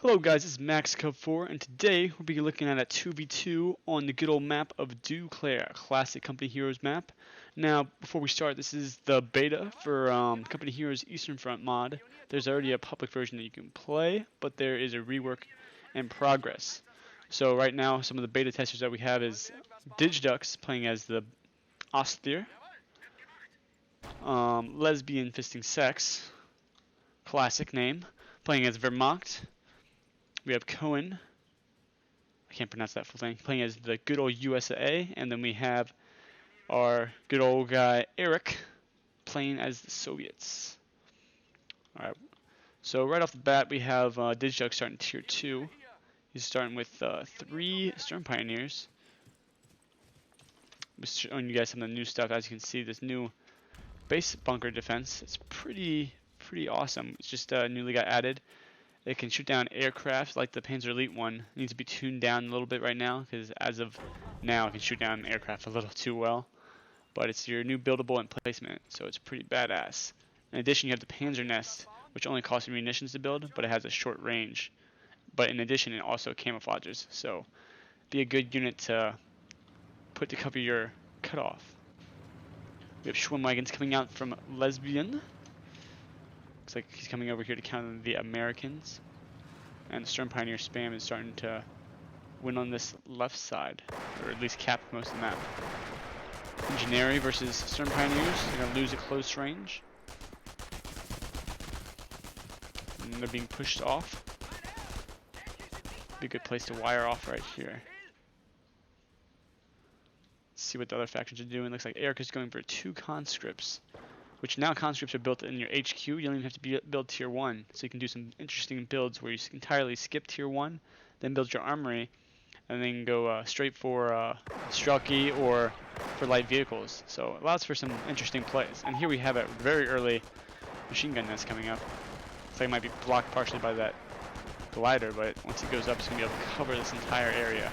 Hello guys, this is MaxCub4, and today we'll be looking at a 2v2 on the good old map of Duclair, a classic Company Heroes map. Now, before we start, this is the beta for Company Heroes Eastern Front mod. There's already a public version that you can play, but there is a rework in progress. So right now, some of the beta testers that we have is Digidux playing as the Austere, Lesbian Fisting Sex, classic name, playing as Vermacht. We have Cohen, I can't pronounce that full thing, playing as the good old USA, and then we have our good old guy Eric playing as the Soviets. Alright, so right off the bat we have Digidux starting tier 2. He's starting with 3 Storm Pioneers. I'm showing you guys some of the new stuff. As you can see, this new base bunker defense, it's pretty awesome. It's just newly got added. It can shoot down aircraft like the Panzer Elite one. It needs to be tuned down a little bit right now because as of now it can shoot down aircraft a little too well. But it's your new buildable emplacement, so it's pretty badass. In addition, you have the Panzer Nest, which only costs you munitions to build, but it has a short range. But in addition, it also camouflages, so be a good unit to put to cover your cutoff. We have Schwimmwagons coming out from Lesbian. Looks like he's coming over here to counter the Americans. And the Storm Pioneer spam is starting to win on this left side, or at least cap most of the map. Engineering versus Storm Pioneers. They're going to lose at close range. And they're being pushed off. Be a good place to wire off right here. Let's see what the other factions are doing. Looks like Eric is going for 2 conscripts. Which now conscripts are built in your HQ. You don't even have to build tier 1. So you can do some interesting builds where you entirely skip tier 1, then build your armory, and then go straight for Strelky or for light vehicles. So it allows for some interesting plays. And here we have a very early machine gun nest coming up. Looks like it might be blocked partially by that glider, but once it goes up, it's going to be able to cover this entire area.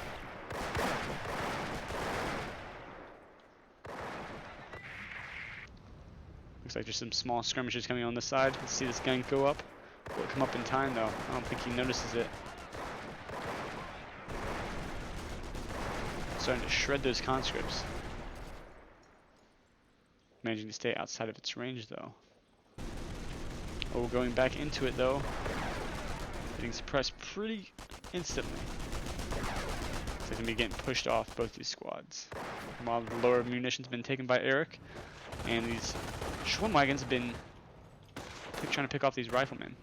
Looks like there's some small skirmishes coming on this side. Let's see this gun go up. Will it come up in time though? I don't think he notices it. Starting to shred those conscripts. Managing to stay outside of its range though. Oh, going back into it though. Getting suppressed pretty instantly. Looks like gonna be getting pushed off both these squads. While the lower munitions have been taken by Eric, and these Schwimmwagons have been trying to pick off these riflemen.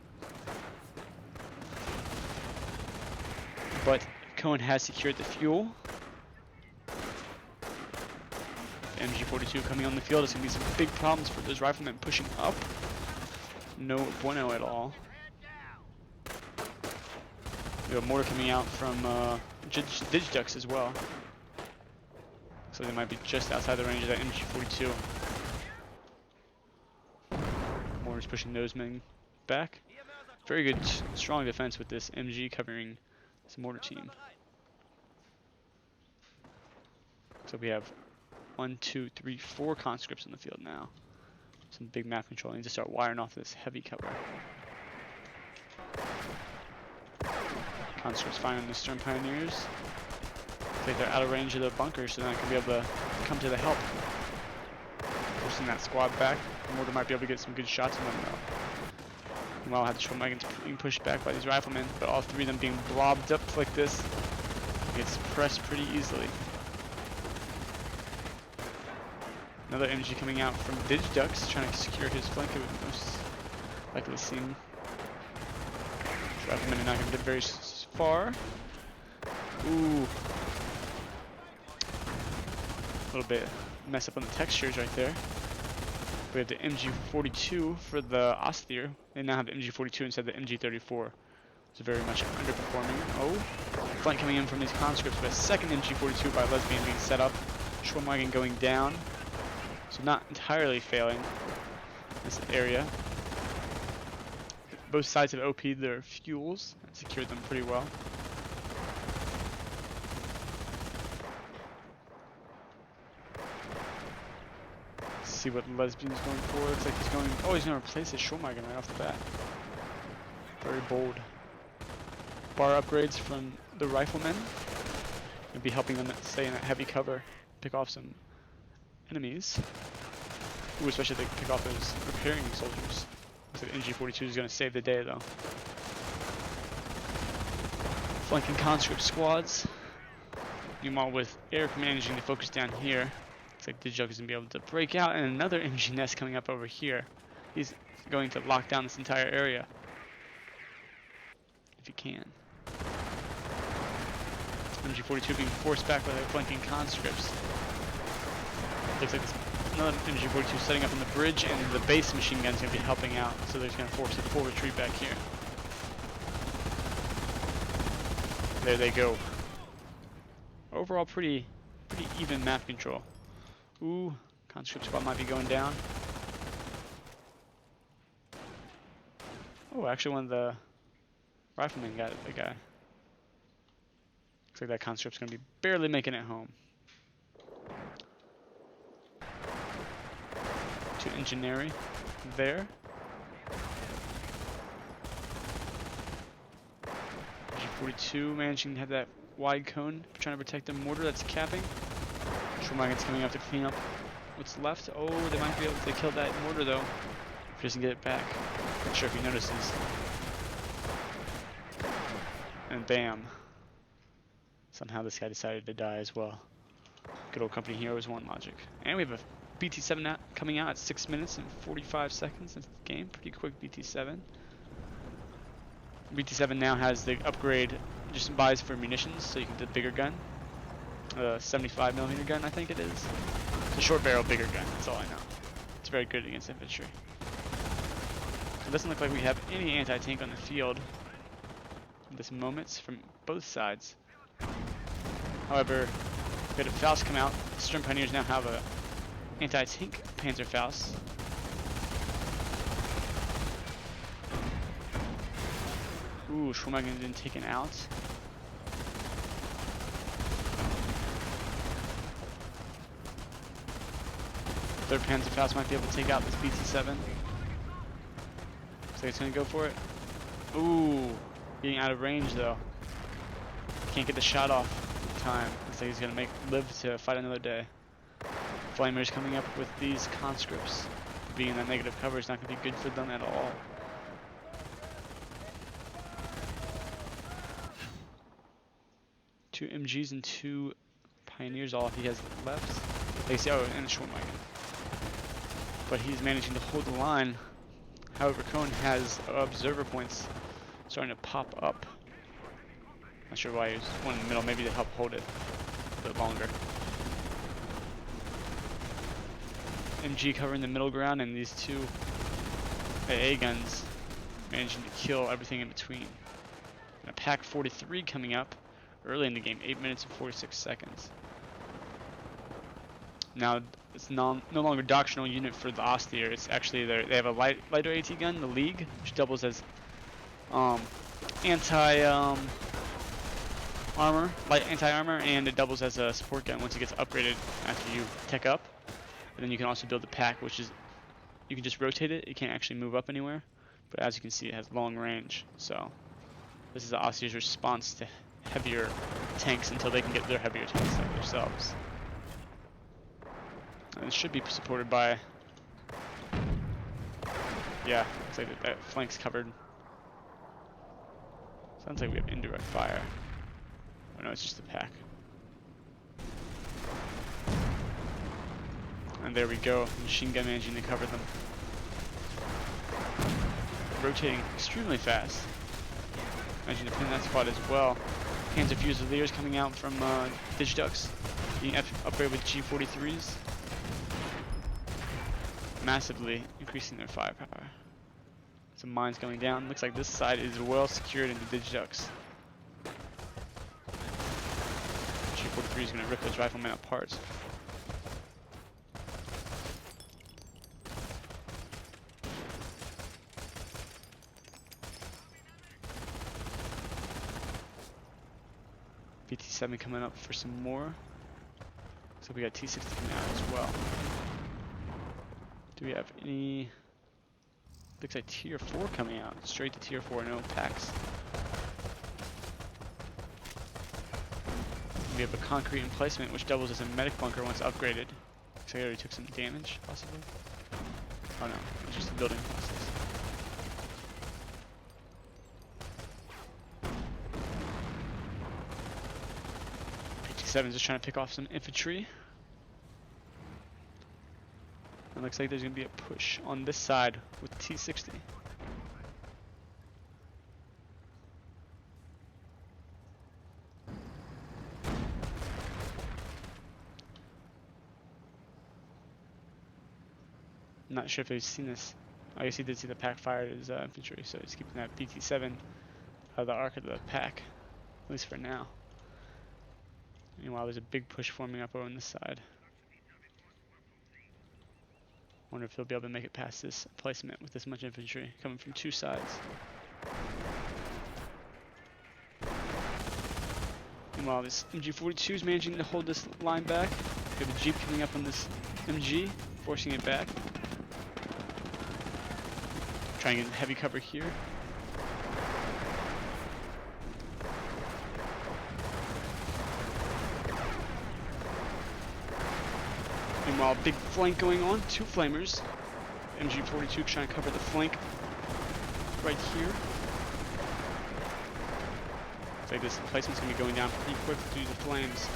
But Cohen has secured the fuel. The MG42 coming on the field is going to be some big problems for those riflemen pushing up. No bueno at all. We have mortar coming out from Digidux as well. So they might be just outside the range of that MG42. Mortar's pushing those men back. Very good, strong defense with this MG covering this mortar team. So we have 1, 2, 3, 4 conscripts in the field now. Some big map control. I need to start wiring off this heavy cover. Conscripts finding the Storm Pioneers. Looks like they're out of range of the bunker, so they're not going to be able to come to the help. Pushing that squad back. Mortar might be able to get some good shots on them though. Meanwhile, I have the Schwimmwagons being pushed back by these riflemen, but all 3 of them being blobbed up like this. Get suppressed pretty easily. Another MG coming out from Digidux, trying to secure his flank. It would most likely seem. These riflemen are not going to get very far. Ooh. A little bit mess up on the textures right there. We have the MG42 for the Austere. They now have the MG42 instead of the MG34. It's very much underperforming. Oh, flank coming in from these conscripts, but a second MG42 by Lesbian being set up. Schwimmwagen going down. So not entirely failing this area. Both sides have OP'd their fuels and secured them pretty well. See what Lesbian's going for. Looks like he's going. Oh, he's going to replace his Schwimmwagen right off the bat. Very bold. bar upgrades from the riflemen. And be helping them stay in that heavy cover, pick off some enemies. Ooh, especially if they pick off those repairing soldiers. So the MG42 is going to save the day though. Flanking conscript squads. Meanwhile, with Eric managing to focus down here, looks like Digidux is going to be able to break out, and another MG nest coming up over here. He's going to lock down this entire area. If he can. MG42 being forced back by the flanking conscripts. Looks like another MG42 setting up on the bridge, and the base machine gun's going to be helping out, so they're going to force a full retreat back here. There they go. Overall, pretty even map control. Ooh, conscript squad might be going down. Oh, actually, one of the riflemen got the guy. Looks like that conscript's going to be barely making it home. To engineering there. G42 managing to have that wide cone, trying to protect the mortar that's capping. Schwarmagen's coming up to clean up what's left. Oh, they might be able to kill that mortar though, if he doesn't get it back. Not sure if he notices. And bam. Somehow this guy decided to die as well. Good old Company Heroes 1 logic. And we have a BT7 coming out at 6 minutes and 45 seconds into the game. Pretty quick BT7. BT7 now has the upgrade, just buys for munitions, so you can get the bigger gun. 75mm gun, I think it is. It's a short barrel, bigger gun, that's all I know. It's very good against infantry. So it doesn't look like we have any anti-tank on the field at this moment from both sides. However, we had a Faust come out. The Sturm Pioneers now have a anti-tank Panzerfaust. Ooh, Schwarmagen been taken out. Third Panzerfaust might be able to take out this BT7. So he's gonna go for it. Ooh, getting out of range though. Can't get the shot off in time. Looks like he's gonna live to fight another day. Flamers coming up with these conscripts. Being in that negative cover is not gonna be good for them at all. Two MGs and two Pioneers, all he has left. They say, oh, and Schwarmagen. But he's managing to hold the line. However, Cohn has observer points starting to pop up. Not sure why he was one in the middle, maybe to help hold it a bit longer. MG covering the middle ground, and these two AA guns managing to kill everything in between. And a Pak 43 coming up early in the game, 8 minutes and 46 seconds. Now, it's no longer doctrinal unit for the Austere. It's actually they have a lighter AT gun, the League, which doubles as anti-armor, light anti-armor, and it doubles as a support gun once it gets upgraded after you tech up. And then you can also build the Pak, which is you can just rotate it. It can't actually move up anywhere, but as you can see, it has long range. So this is the Austere's response to heavier tanks until they can get their heavier tanks like themselves. And it should be supported by, yeah, looks like that flank's covered. Sounds like we have indirect fire. Oh no, it's just the Pak. And there we go, machine gun managing to cover them. Rotating extremely fast. Managing to pin that spot as well. Panzer Fusiliers coming out from Digidux, being upgraded with G43s. Massively increasing their firepower. Some mines going down. Looks like this side is well secured into Digidux. G43 is going to rip those riflemen apart. BT7 coming up for some more. So we got T60 coming out as well. Do we have any? Looks like tier 4 coming out. Straight to tier 4, no packs. We have a concrete emplacement which doubles as a medic bunker once upgraded. Looks like I already took some damage, possibly. Oh no, it's just a building process. PT7 is just trying to pick off some infantry. It looks like there's going to be a push on this side with T60. I'm not sure if they've seen this. I guess he did see the pack fired his infantry, so he's keeping that PT7 out of the arc of the pack, at least for now. Meanwhile, there's a big push forming up over on this side. Wonder if they'll be able to make it past this placement with this much infantry coming from two sides. Meanwhile, this MG42 is managing to hold this line back. We have a Jeep coming up on this MG, forcing it back. Trying to get heavy cover here. Meanwhile, big flank going on, two flamers. MG42 trying to cover the flank right here. Looks like this placement's going to be going down pretty quick due to the flames.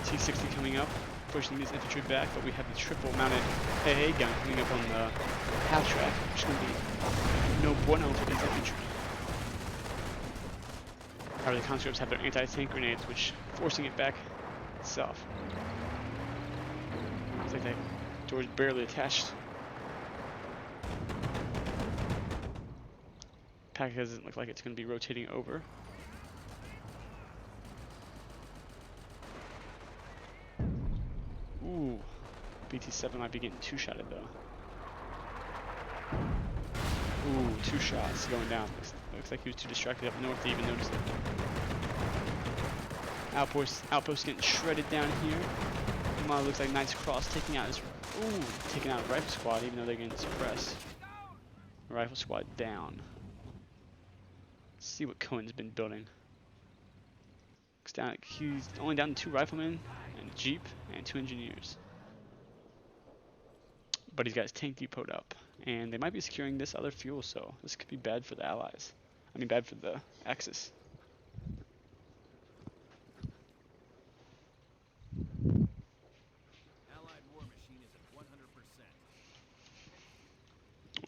T60 coming up, pushing these infantry back, but we have the triple mounted AA gun coming up on the half track, which is going to be no bueno for these infantry. However, the conscripts have their anti-tank grenades, which forcing it back itself. Looks like that door's barely attached. Pack doesn't look like it's going to be rotating over. Ooh, BT7 might be getting two-shotted though. Ooh, two shots going down. Looks like he was too distracted up north to even notice it. Outpost getting shredded down here. Meanwhile, it looks like Knight's Cross taking out his taking out a rifle squad, even though they're getting suppressed. Rifle squad down. Let's see what Cohen's been building. Looks down. He's only down to 2 riflemen and a Jeep and 2 engineers. But he's got his tank depot up. And they might be securing this other fuel, so this could be bad for the Allies. I mean, bad for the Axis. Allied war machine is at 100%.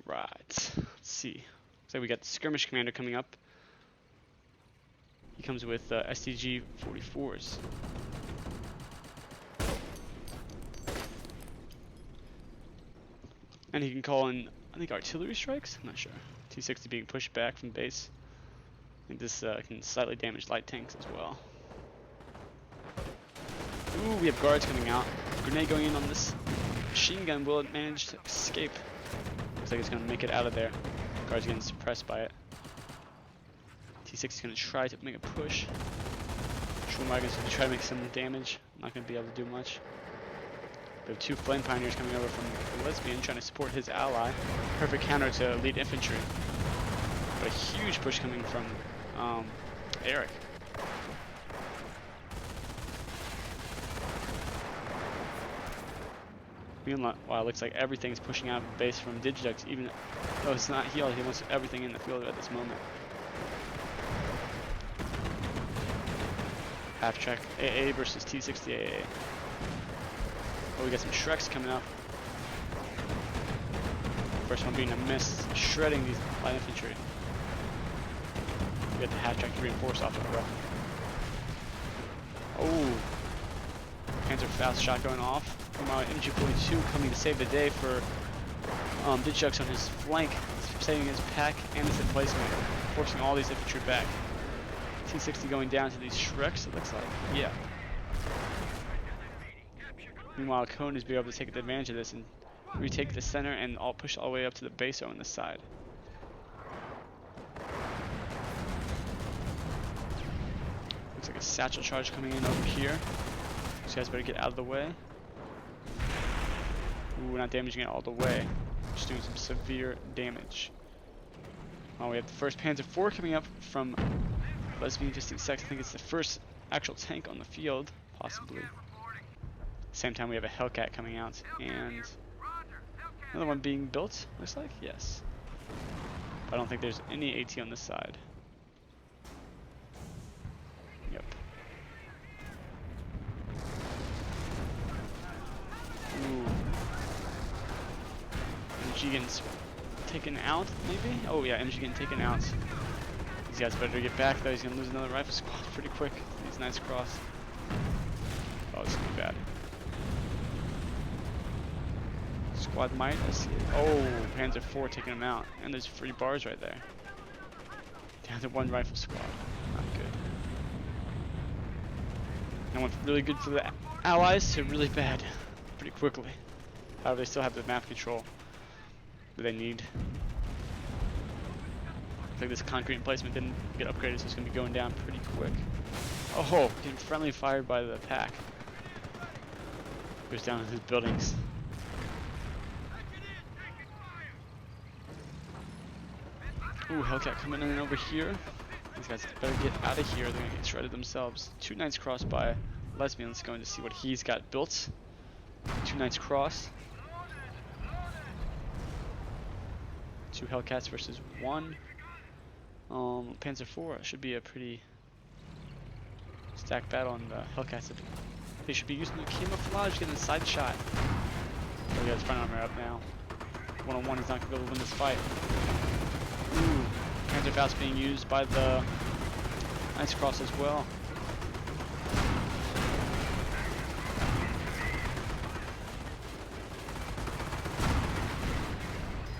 Right. Let's see. So we got the skirmish commander coming up. He comes with STG 44s. And he can call in, I think, artillery strikes? I'm not sure. T60 being pushed back from base. I think this can slightly damage light tanks as well. Ooh, we have guards coming out. Grenade going in on this machine gun. Will it manage to escape? Looks like it's going to make it out of there. Guards getting suppressed by it. T6 is going to try to make a push. Schulmager's going to try to make some damage. Not going to be able to do much. We have 2 flame pioneers coming over from the Lesbian trying to support his ally. Perfect counter to lead infantry. But a huge push coming from Eric. Meanwhile, it looks like everything's pushing out of base from Digidux, even though it's not healed. He wants everything in the field at this moment. Half track AA versus T60 AA. Oh, we got some Shreks coming up. First one being a miss, shredding these light infantry. We got the half track to reinforce off of rough. Oh, Panzer fast shot going off. Meanwhile, MG42 coming to save the day for Digidux on his flank, saving his pack and his emplacement, forcing all these infantry back. T60 going down to these Shreks, it looks like. Yeah. Meanwhile, Cohen is being able to take advantage of this and retake the center and push all the way up to the base on this side. Looks like a satchel charge coming in over here. These guys better get out of the way. Ooh, we're not damaging it all the way. Just doing some severe damage. Oh, we have the first Panzer IV coming up from Lesbian Distinct Sex. I think it's the first actual tank on the field, possibly. Same time we have a Hellcat coming out and another one being built, looks like? Yes. I don't think there's any AT on this side. Yep. Ooh. MG getting taken out, maybe? Oh yeah, MG getting taken out. These guys better get back though, he's gonna lose another rifle squad pretty quick. These nice cross. Oh, this is gonna be bad. Squad might, I see it. Oh, Panzer IV taking him out. And there's free bars right there. Down to one rifle squad. Not good. That went really good for the Allies to really bad pretty quickly. However, they still have the map control that they need. Looks like this concrete emplacement didn't get upgraded, so it's going to be going down pretty quick. Oh, getting friendly fired by the pack. Goes down in his buildings. Ooh, Hellcat coming in over here. These guys better get out of here. They're gonna get shredded themselves. 2 Knights Cross by Lesbian. Let's go in to see what he's got built. 2 Knights Cross. 2 Hellcats versus 1 Panzer IV. Should be a pretty stacked battle, and the Hellcats. They should be using the camouflage, getting a side shot. Oh, he has front armor up now. 1-on-1, he's not gonna be able to win this fight. Ooh, Panzerfaust being used by the Knights Cross as well.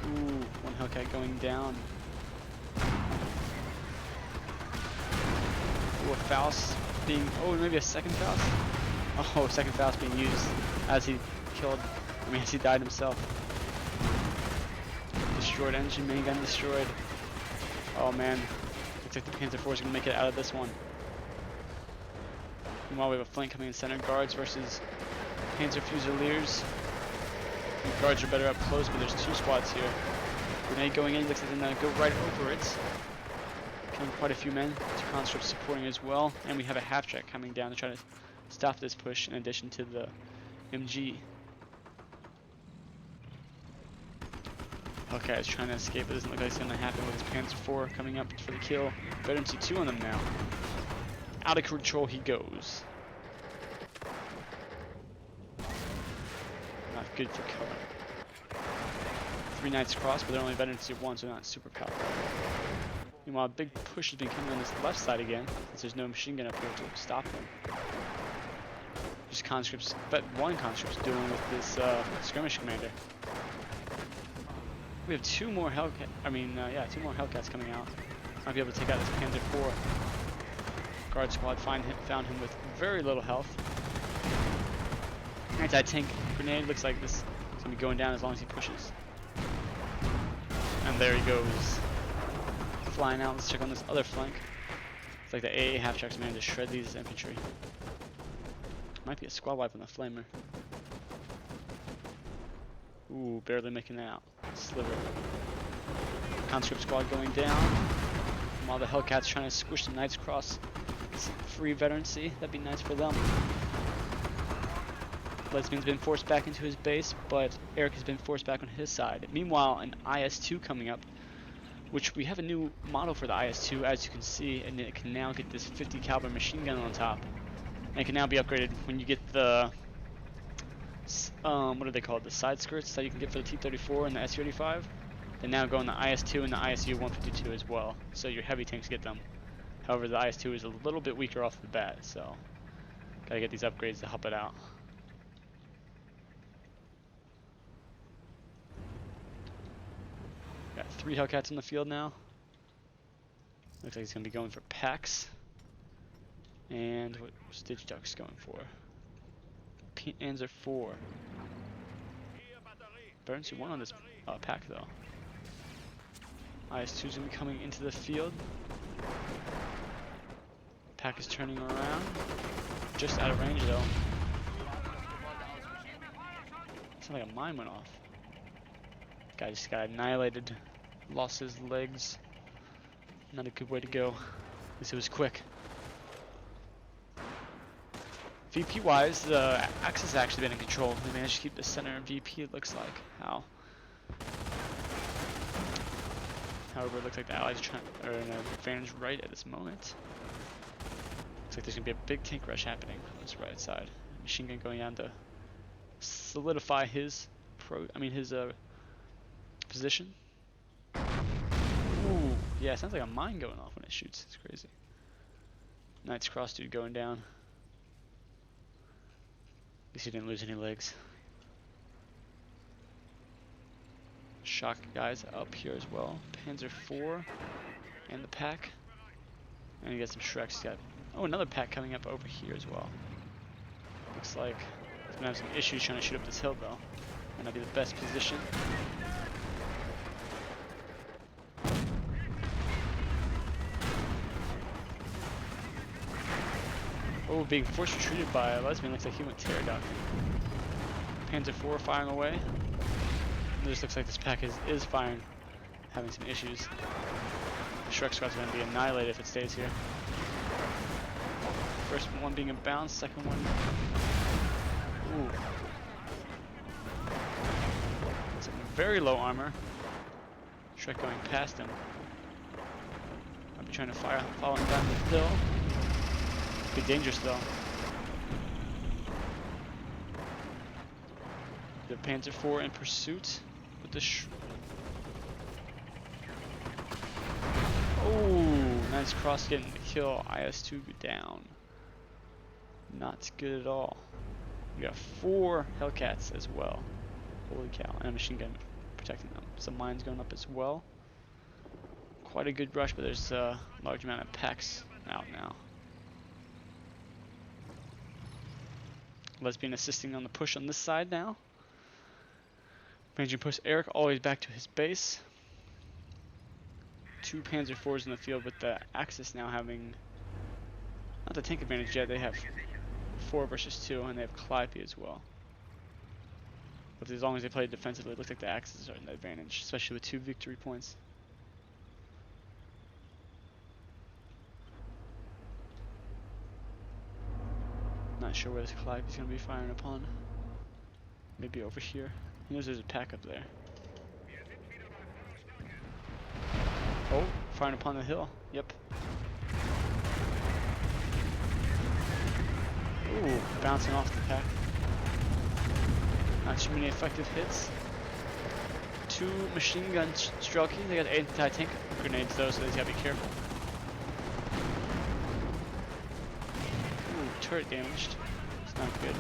Ooh, 1 Hellcat going down. Ooh, a Faust being, oh, maybe a second Faust? Oh, second Faust being used as he as he died himself. Destroyed engine, main gun destroyed. Oh man, looks like the Panzer IV is going to make it out of this one. Meanwhile, we have a flank coming in center, guards versus Panzer Fusiliers. The guards are better up close, but there's 2 squads here. Grenade going in, looks like they're going to go right over it. Killing quite a few men, 2 conscripts supporting as well, and we have a half-track coming down to try to stop this push in addition to the MG. Okay, he's trying to escape. It doesn't look like it's going to happen with his Panzer IV coming up for the kill. Veteran C2 on them now. Out of control he goes. Not good for cover. 3 Knights Cross, but they're only Veteran C1, so they're not super powerful. Meanwhile, a big push has been coming on this left side again, since there's no machine gun up here to stop them. Just conscripts, but 1 conscript's dealing with this skirmish commander. We have 2 more Hellcats. 2 more Hellcats coming out. Might be able to take out this Panzer IV. Guard squad found him with very little health. Anti-tank grenade. Looks like this is gonna be going down as long as he pushes. And there he goes, flying out. Let's check on this other flank. It's like the AA half-tracks managed to shred these infantry. Might be a squad wipe on the flamer. Ooh, barely making it out. Sliver. Conscript squad going down. While the Hellcats trying to squish the Knights Cross. Some free veterancy. That'd be nice for them. Lesbian's been forced back into his base, but Eric has been forced back on his side. Meanwhile, an IS-2 coming up, which we have a new model for the IS-2, as you can see, and it can now get this 50 caliber machine gun on top. And it can now be upgraded when you get the what are they called? The side skirts that you can get for the T-34 and the SU-85. They now go in the IS-2 and the ISU-152 as well, so your heavy tanks get them. However, the IS-2 is a little bit weaker off the bat, so gotta get these upgrades to help it out. Got 3 Hellcats in the field now. Looks like he's gonna be going for packs. And what Stitch Duck's going for? Panzer IV. Burns 1 on this pack though. IS-2's gonna be coming into the field. Pack is turning around. Just out of range though. Sounded like a mine went off. Guy just got annihilated. Lost his legs. Not a good way to go. At least it was quick. VP wise, the Axis has actually been in control. They managed to keep the center in VP, it looks like. How? However, it looks like the Allies are in an advantage right at this moment. Looks like there's gonna be a big tank rush happening on this right side. Machine gun going down to solidify his position. Ooh, yeah, it sounds like a mine going off when it shoots. It's crazy. Knight's Cross dude going down. At least he didn't lose any legs. Shock guys up here as well. Panzer IV and the pack. And you got some Shreks. He's got another pack coming up over here as well. Looks like he's gonna have some issues trying to shoot up this hill though. Might not be the best position. Oh, being force retreated by a lesbian. Looks like he went Pterodactyl. Panzer IV firing away. It just looks like this pack is firing, having some issues. The Shrek squad's going to be annihilated if it stays here. First one being a bounce, second one. Ooh. Some very low armor. Shrek going past him. I'll be trying to follow him down the hill. Be dangerous though. The Panzer IV in pursuit with the nice cross getting the kill. IS-2 down. Not good at all. We got 4 Hellcats as well. Holy cow. And a machine gun protecting them. Some mines going up as well. Quite a good rush, but there's a large amount of packs out now. Lesbian assisting on the push on this side now. Managing to push Eric all the way back to his base. 2 Panzer IVs in the field with the Axis now having not the tank advantage yet. They have 4 versus 2 and they have Calliope as well. But as long as they play defensively, it looks like the Axis are in the advantage, especially with 2 victory points. Not sure where this Calliope is going to be firing upon. Maybe over here. He knows there's a pack up there. Oh, firing upon the hill. Yep. Ooh, bouncing off the pack. Not too many effective hits. 2 machine gun Strelky. They got anti-tank grenades though, so they gotta be careful. Ooh, turret damaged. It's not good.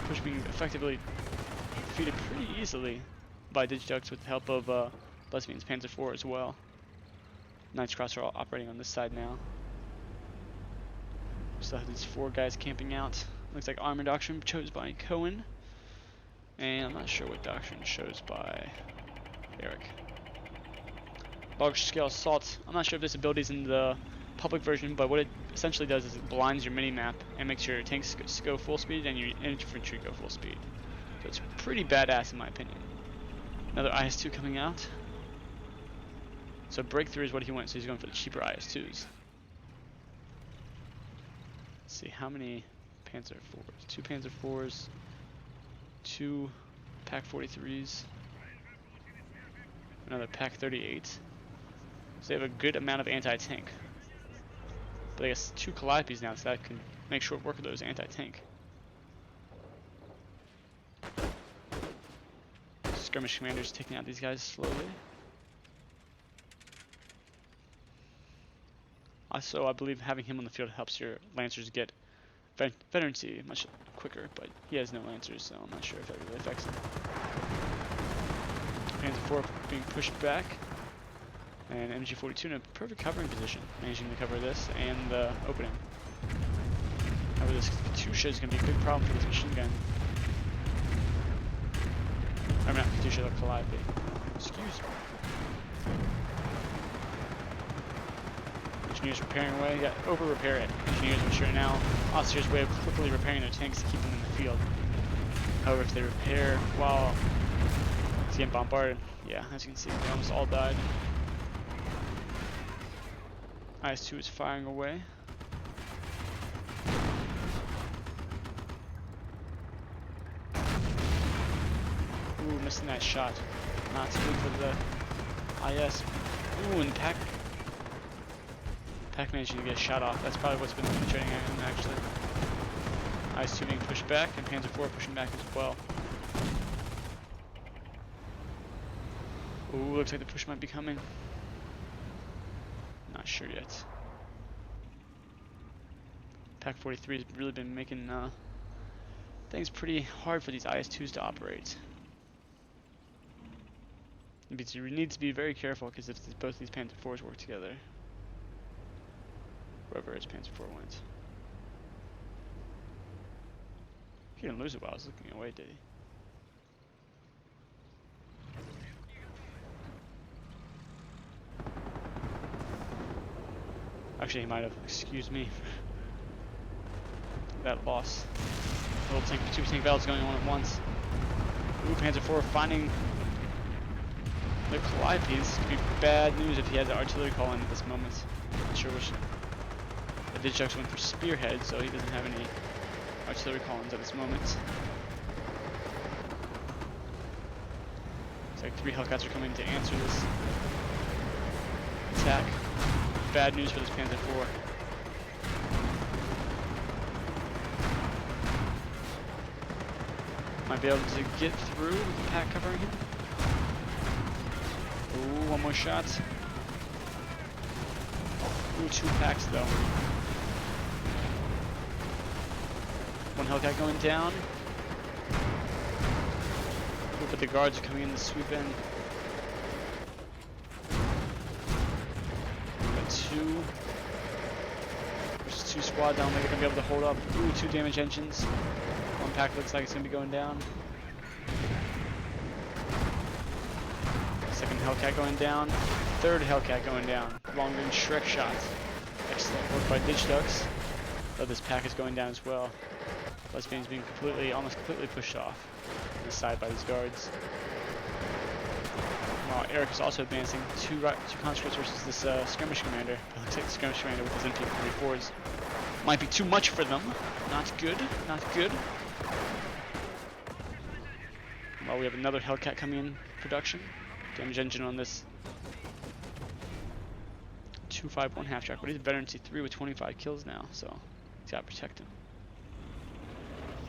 Push being effectively defeated pretty easily by Digidux with the help of Lesbian's Panzer IV as well. Knight's Cross are all operating on this side now. Still have these 4 guys camping out. Looks like Armor Doctrine chose by Cohen. And I'm not sure what Doctrine chose by Eric. Large Scale Assault. I'm not sure if this ability is in the public version, but what it essentially does is it blinds your mini-map and makes your tanks go full speed and your infantry go full speed. So it's pretty badass in my opinion. Another IS-2 coming out. So Breakthrough is what he went, so he's going for the cheaper IS-2s. Let's see, how many Panzer IVs? 2 Panzer IVs, 2 Pack 43s, another Pack 38. So they have a good amount of anti-tank. But I guess 2 Calliopes now, so that can make short work of those anti-tank. Skirmish commanders taking out these guys slowly. Also, I believe having him on the field helps your Lancers get veterancy much quicker, but he has no Lancers, so I'm not sure if that really affects him. Panzer IV being pushed back. And MG42 in a perfect covering position, managing to cover this and the opening. However, this Katusha is going to be a big problem for this machine gun. I mean, not Katusha, the Calliope. Excuse me. Engineers repairing away. You got over-repair it. Engineers, I'm sure now, officers' way of quickly repairing their tanks to keep them in the field. However, if they repair while it's getting bombarded, yeah, as you can see, they almost all died. IS-2 is firing away. Ooh, missing that shot. Not so good for the IS. Ooh, and Pack managing to get a shot off. That's probably what's been penetrating at him, actually. IS-2 being pushed back, and Panzer IV pushing back as well. Ooh, looks like the push might be coming. Not sure yet. Pack 43 has really been making things pretty hard for these IS-2s to operate. You need to be very careful because if both these Panzer IVs work together, wherever his Panzer IV went. He didn't lose it while I was looking away, did he? Actually, he might have. Excuse me. That loss. Little tank, two tank battles going on at once. Ooh, Panzer IV finding the Calliope. This could be bad news if he had the artillery call in at this moment. Not sure which. The Digitalx went for Spearhead, so he doesn't have any artillery call-ins at this moment. Looks like 3 Hellcats are coming to answer this attack. Bad news for this Panzer IV. Might be able to get through with the Pack covering him. Ooh, one more shot. Ooh, 2 Packs though. 1 Hellcat going down. Ooh, but the guards are coming in to sweep in. Got 2. There's 2 squad down there. They're gonna be able to hold up. Ooh, 2 damage engines. 1 Pack looks like it's gonna be going down. Second Hellcat going down. 3rd Hellcat going down. Long range Shrek shots. Excellent work by Digitalx. Though this Pack is going down as well. Lesbian's being almost completely pushed off to the side by these guards. While Eric is also advancing 2 conscripts versus this skirmish commander. It looks like the skirmish commander with his MP-44s might be too much for them. Not good. Not good. Well, we have another Hellcat coming in production. Damage engine on this 251 half-track, but he's a veteran C3 with 25 kills now, so he's got to protect him.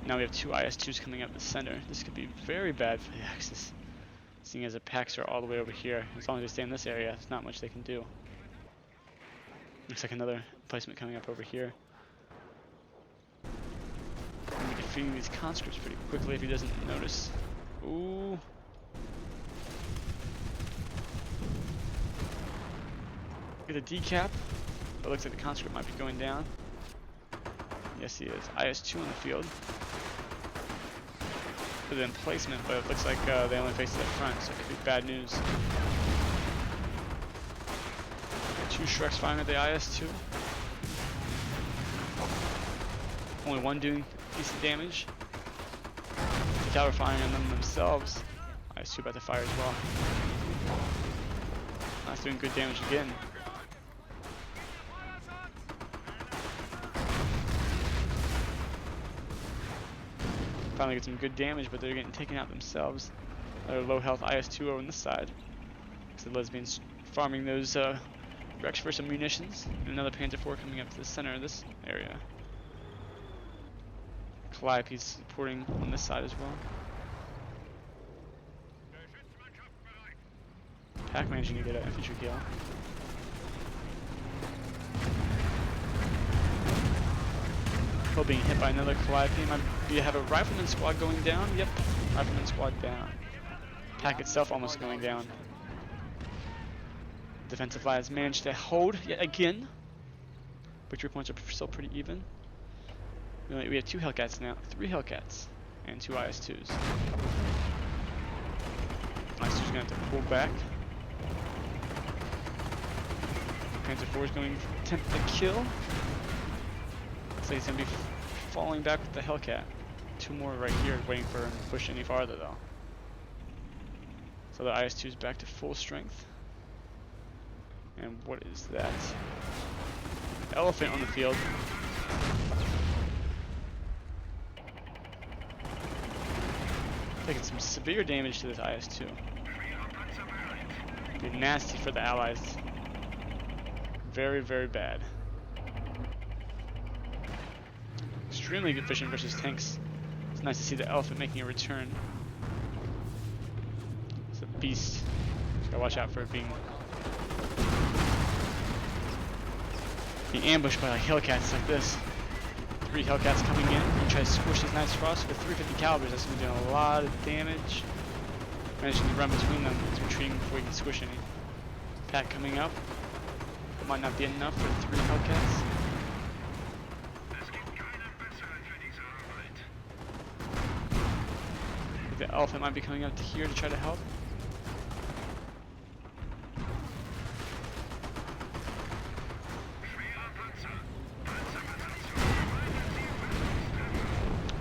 Now we have 2 IS-2s coming up the center. This could be very bad for the Axis, seeing as the Packs are all the way over here. As long as they stay in this area, there's not much they can do. Looks like another placement coming up over here. And we can defeating these conscripts pretty quickly if he doesn't notice. Ooh. Get a decap. But it looks like the conscript might be going down. Yes, he is. IS-2 in the field. For the emplacement, but it looks like they only face to the front, so it could be bad news. 2 Shreks firing at the IS-2. Only 1 doing decent damage. The tower firing on them themselves. IS-2 about to fire as well. That's doing good damage again. Finally get some good damage, but they're getting taken out themselves. Another low health IS-2 over on this side. So the Lesbians farming those wrecks for some munitions. And another Panzer IV coming up to the center of this area. Calliope's supporting on this side as well. Pack managing to get an infantry kill. Hill being hit by another Calliope. Do you have a Rifleman squad going down? Yep, Rifleman squad down. Pack itself almost going down. Defensive line has managed to hold yet again. Victory points are still pretty even. We have 2 Hellcats now, 3 Hellcats, and 2 IS-2s. IS-2's gonna have to pull back. Panzer IV is going to attempt the kill. Looks like he's gonna be falling back with the Hellcat. 2 more right here, waiting for him to push any farther though. So the IS-2 is back to full strength. And what is that? Elephant on the field. Taking some severe damage to this IS-2. Be nasty for the Allies. Very, very bad. Extremely efficient versus tanks. It's nice to see the Elephant making a return. It's a beast. Just gotta watch out for it being ambushed by like Hellcats like this. 3 Hellcats coming in and try to squish these Knights Cross with 350 calibers. That's gonna be doing a lot of damage. Managing to run between them as retreating before he can squish any. Pack coming up. It might not be enough for 3 Hellcats. The Elephant might be coming up to here to try to help.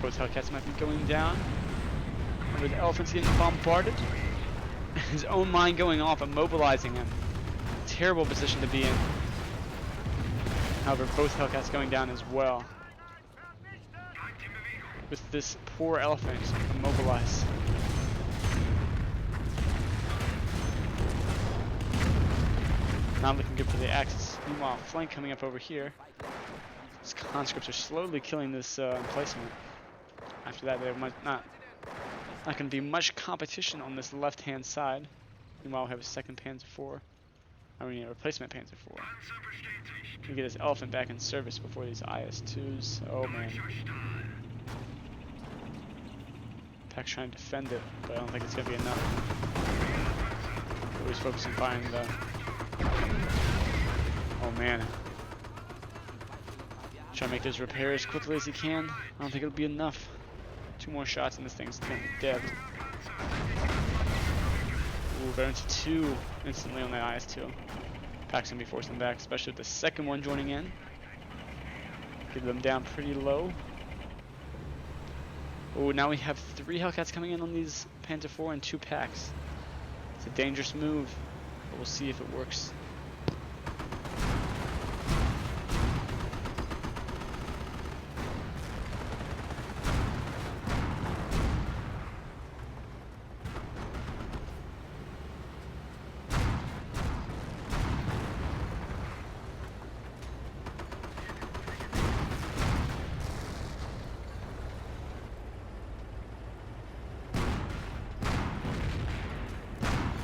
Both Hellcats might be going down. Remember, the Elephant's getting bombarded. His own mine going off, immobilizing him. Terrible position to be in. However, both Hellcats going down as well. With this poor Elephant immobilized. Not looking good for the Axis. Meanwhile, flank coming up over here. These conscripts are slowly killing this emplacement. After that, there might not going to be much competition on this left-hand side. Meanwhile, we have a second Panzer IV. I mean, a replacement Panzer IV. We get this Elephant back in service before these IS-2s. Oh man. Pack's trying to defend it, but I don't think it's going to be enough. Always focus on firing the... Oh man. Try to make those repairs as quickly as he can. I don't think it'll be enough. 2 more shots and this thing's dead. Ooh, they're into 2 instantly on that IS-2. Pack's gonna be forcing them back, especially with the second one joining in. Get them down pretty low. Oh, now we have 3 Hellcats coming in on these Panzer IV and 2 packs. It's a dangerous move, but we'll see if it works.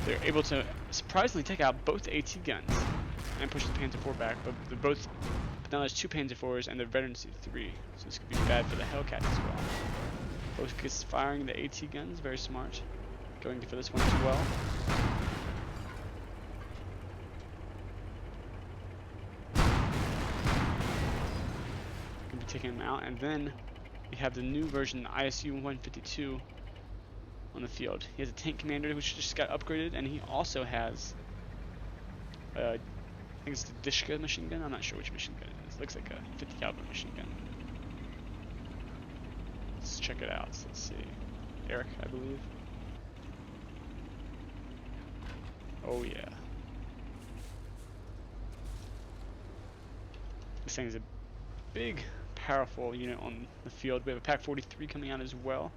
They're able to surprisingly take out both AT guns and push the Panzer IV back, but now there's 2 Panzer IVs and the veteran C3, so this could be bad for the Hellcats as well. Both kids firing the AT guns, very smart. Going for this one as well. Gonna be taking him out, and then we have the new version, the ISU-152. On the field. He has a tank commander which just got upgraded, and he also has I think it's the Dishka machine gun. I'm not sure which machine gun it is. It looks like a 50 caliber machine gun. Let's check it out. So let's see. Eric, I believe. Oh yeah. This thing is a big, powerful unit on the field. We have a Pak 43 coming out as well.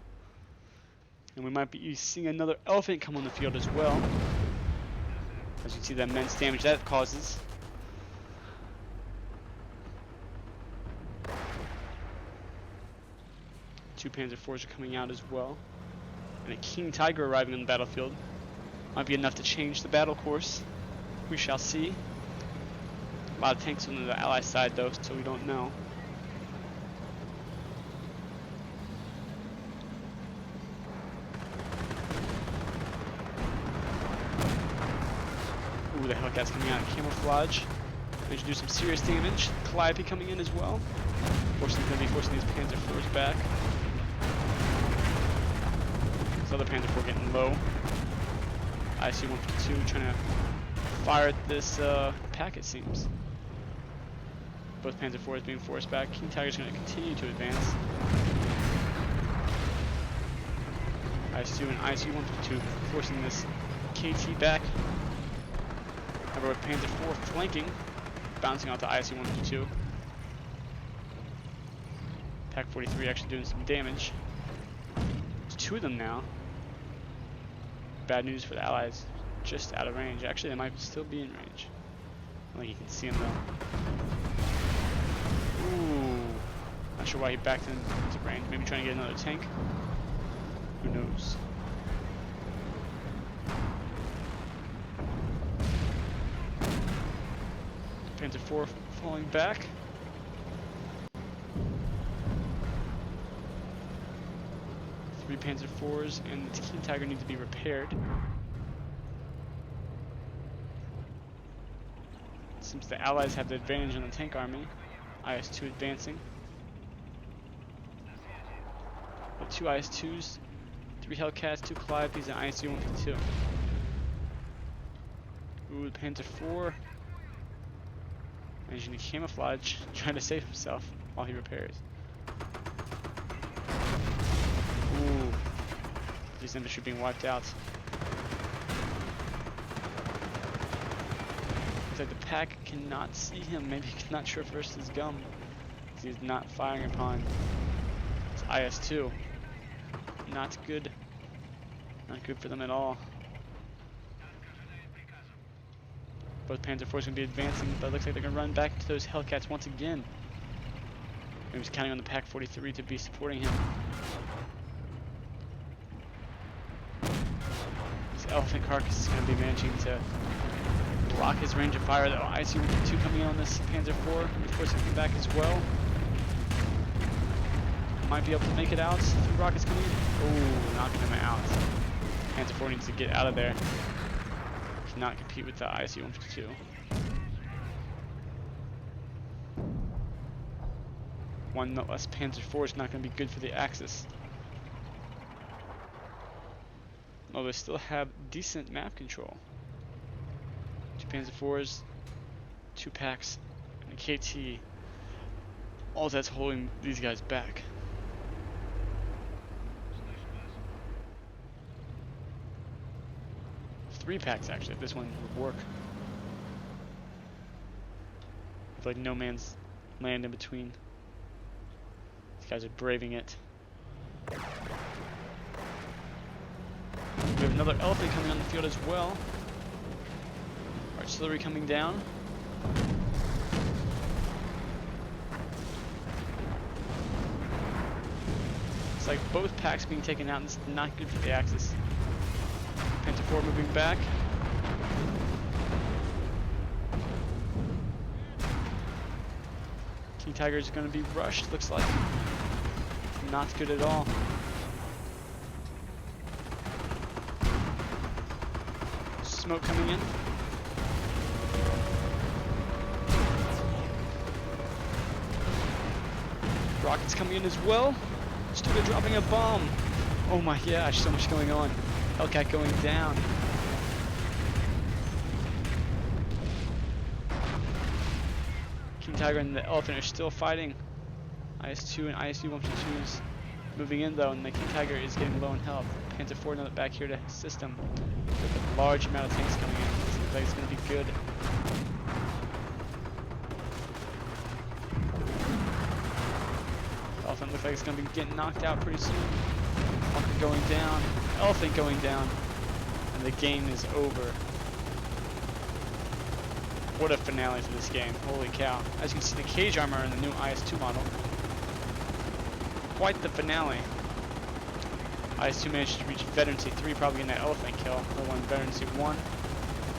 And we might be seeing another Elephant come on the field as well. As you can see the immense damage that causes. Two Panzer IVs are coming out as well. And a King Tiger arriving on the battlefield. Might be enough to change the battle course. We shall see. A lot of tanks on the Allied side though, so we don't know. Ooh, the Hellcat's coming out in camouflage. Managed to do some serious damage. Calliope coming in as well. Forcing these Panzer IVs back. This other Panzer IV getting low. ISU-152 trying to fire at this pack, it seems. Both Panzer IVs being forced back. King Tiger's going to continue to advance. ISU and ISU-152 forcing this KT back. However, with Panzer IV flanking, bouncing out to ISU-152. Pack 43 actually doing some damage. There's 2 of them now. Bad news for the Allies, just out of range. Actually, they might still be in range. I don't think you can see them though. Ooh. Not sure why he backed into range. Maybe trying to get another tank. Who knows? Panzer IV falling back. Three Panzer IVs and the King Tiger need to be repaired. Since the Allies have the advantage on the tank army, IS-2 advancing. With 2 IS-2s, 3 Hellcats, 2 Calliopes, and ISU-152. Ooh, the Panzer IV. Managing to camouflage, trying to save himself while he repairs. Ooh, these infantry being wiped out. Looks like the pack cannot see him. Maybe he cannot traverse his gum. He's not firing upon his IS-2. Not good. Not good for them at all. Both Panzer IVs going to be advancing, but it looks like they're going to run back to those Hellcats once again. He was counting on the Pack 43 to be supporting him. This Elephant Carcass is going to be managing to block his range of fire, though. ISU-152 coming in on this Panzer IV. Of course, coming back as well. Might be able to make it out. 3 rockets coming in. Ooh, knocking him out. Panzer IV needs to get out of there. Cannot compete with the ISU-152. One less Panzer IV is not going to be good for the Axis. Although they still have decent map control. 2 Panzer IVs, 2 packs, and a KT. All that's holding these guys back. Three packs actually, if this one would work. I feel like no man's land in between. These guys are braving it. We have another elephant coming on the field as well. Artillery coming down. It's like both packs being taken out, and this is not good for the Axis. Panzer IV moving back. King Tiger is going to be rushed, looks like. Not good at all. Smoke coming in. Rockets coming in as well. Stuka dropping a bomb. Oh my gosh, so much going on. Hellcat going down. King Tiger and the Elephant are still fighting. IS-2 and ISU-152s moving in though, and the King Tiger is getting low in health. Panzer IV now back here to assist him with a large amount of tanks coming in. This looks like it's going to be good. Elephant looks like it's going to be getting knocked out pretty soon. Elephant going down. Elephant going down. And the game is over. What a finale for this game. Holy cow. As you can see, the cage armor in the new IS-2 model. Quite the finale. IS-2 managed to reach Veterancy 3, probably getting that Elephant kill. The one Veterancy 1.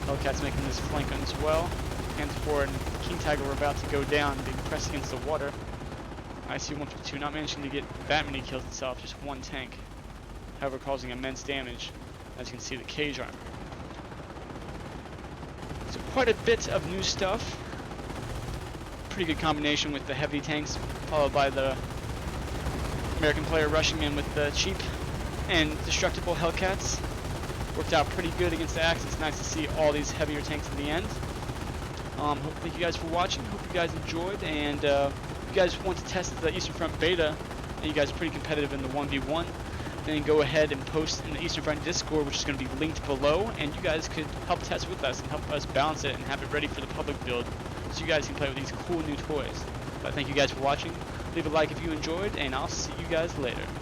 Hellcat's making this flank as well. Panzer IV and King Tiger were about to go down, being pressed against the water. ISU-152 not managing to get that many kills itself, just 1 tank. However, causing immense damage, as you can see the cage armor. So quite a bit of new stuff. Pretty good combination with the heavy tanks, followed by the American player rushing in with the cheap and destructible Hellcats. Worked out pretty good against the Axis. It's nice to see all these heavier tanks in the end. Thank you guys for watching. Hope you guys enjoyed, and if you guys want to test the Eastern Front beta, and you guys are pretty competitive in the 1v1, then go ahead and post in the Eastern Front Discord, which is going to be linked below, and you guys could help test with us and help us balance it and have it ready for the public build, so you guys can play with these cool new toys. But thank you guys for watching. Leave a like if you enjoyed, and I'll see you guys later.